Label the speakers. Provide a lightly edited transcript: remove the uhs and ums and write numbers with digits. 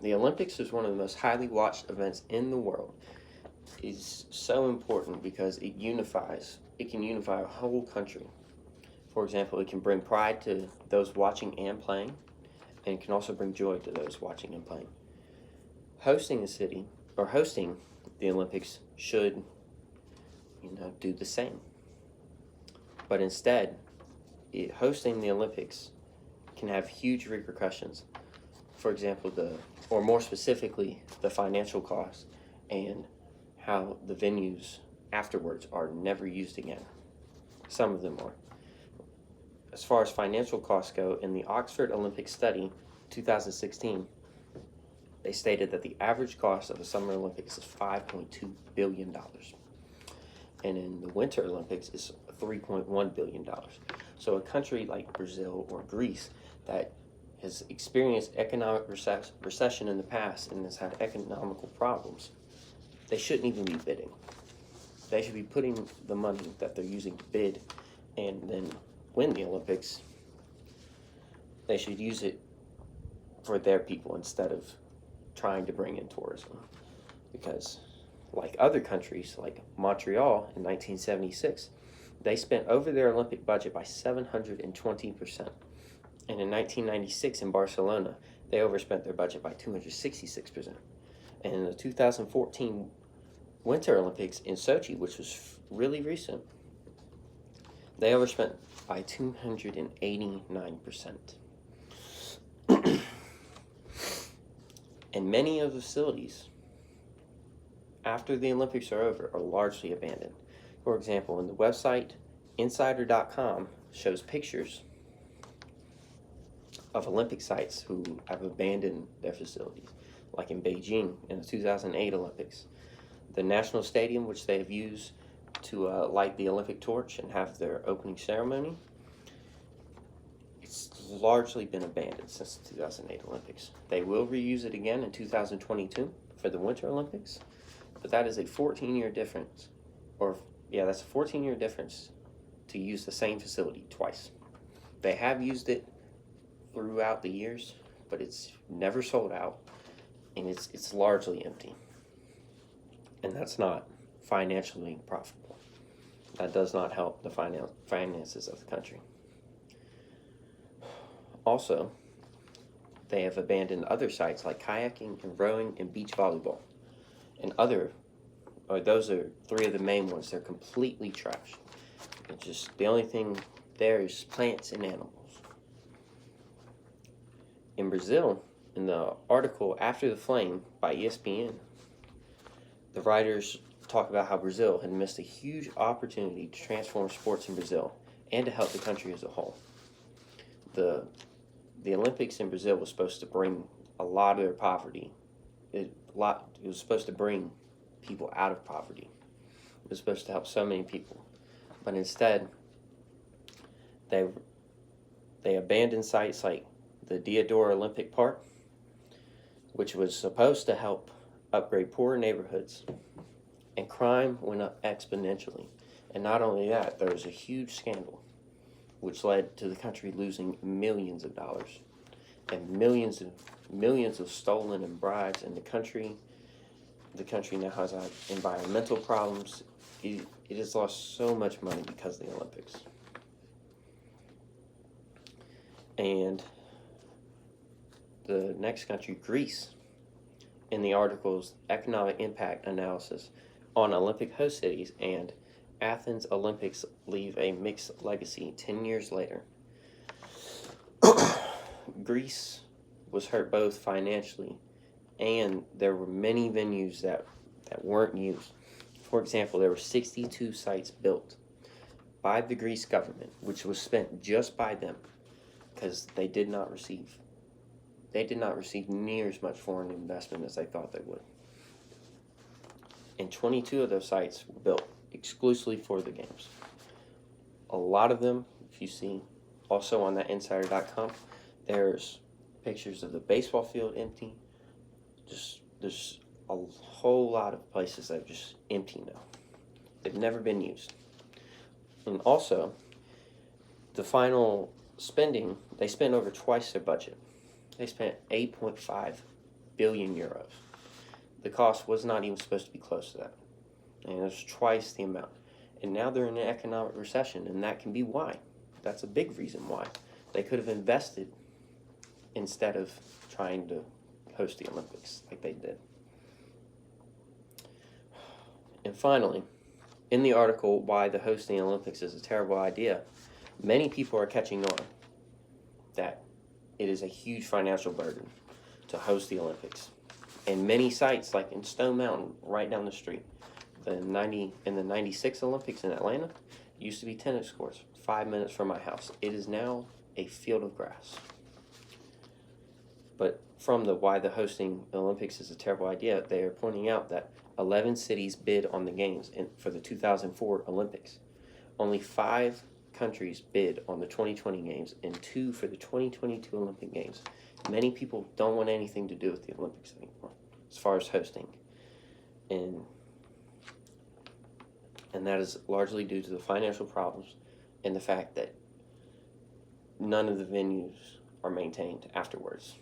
Speaker 1: The Olympics is one of the most highly watched events in the world. It's so important because it can unify a whole country. For example, it can bring pride to those watching and playing, and it can also bring joy to those watching and playing. Hosting the Olympics should, do the same. But instead, hosting the Olympics can have huge repercussions. For example, or more specifically, the financial costs and how the venues afterwards are never used again. Some of them are. As far as financial costs go, in the Oxford Olympic study, 2016, they stated that the average cost of the Summer Olympics is $5.2 billion. And in the Winter Olympics is $3.1 billion. So a country like Brazil or Greece that has experienced economic recession in the past and has had economical problems, they shouldn't even be bidding. They should be putting the money that they're using to bid and then win the Olympics. They should use it for their people instead of trying to bring in tourism. Because like other countries, like Montreal in 1976, they spent over their Olympic budget by 720%. And in 1996 in Barcelona, they overspent their budget by 266%. And in the 2014 Winter Olympics in Sochi, which was really recent, they overspent by 289%. And many of the facilities after the Olympics are over are largely abandoned. For example, in the website insider.com shows pictures of Olympic sites who have abandoned their facilities, like in Beijing in the 2008 Olympics. The National Stadium, which they have used to light the Olympic torch and have their opening ceremony, it's largely been abandoned since the 2008 Olympics. They will reuse it again in 2022 for the Winter Olympics, but that is a 14-year difference. That's a 14-year difference to use the same facility twice. They have used it throughout the years, but it's never sold out, and it's largely empty. And that's not financially profitable. That does not help the finances of the country. Also, they have abandoned other sites like kayaking and rowing and beach volleyball. And those are three of the main ones. They're completely trashed. It's just the only thing there is plants and animals. In Brazil, in the article After the Flame by ESPN, the writers talk about how Brazil had missed a huge opportunity to transform sports in Brazil and to help the country as a whole. The Olympics in Brazil was supposed to bring a lot of their poverty. It was supposed to bring people out of poverty. It was supposed to help so many people. But instead, they abandoned sites like the Diadora Olympic Park, which was supposed to help upgrade poorer neighborhoods, and crime went up exponentially. And not only that, there was a huge scandal which led to the country losing millions of dollars and millions of stolen and bribes. And the country now has environmental problems. It has lost so much money because of the Olympics. And the next country, Greece, in the article's Economic Impact Analysis on Olympic host cities and Athens Olympics leave a mixed legacy 10 years later. Greece was hurt both financially, and there were many venues that weren't used. For example, there were 62 sites built by the Greece government, which was spent just by them, because they did not receive near as much foreign investment as they thought they would. And 22 of those sites were built exclusively for the games. A lot of them, if you see also on that insider.com, there's pictures of the baseball field empty. There's a whole lot of places that are just empty now. They've never been used. And also, the final spending, they spent over twice their budget. They spent $8.5 billion euros. The cost was not even supposed to be close to that. And it was twice the amount. And now they're in an economic recession, and that can be why. That's a big reason why. They could have invested instead of trying to host the Olympics like they did. And finally, in the article, Why the Hosting the Olympics is a Terrible Idea, many people are catching on that it is a huge financial burden to host the Olympics. And many sites, like in Stone Mountain, right down the street, in the 96 Olympics in Atlanta, used to be tennis courts 5 minutes from my house. It is now a field of grass. But from the Why the Hosting the Olympics is a Terrible Idea, they are pointing out that 11 cities bid on the games for the 2004 Olympics. Only 5 countries bid on the 2020 games and 2 for the 2022 Olympic Games. Many people don't want anything to do with the Olympics anymore as far as hosting. And that is largely due to the financial problems and the fact that none of the venues are maintained afterwards.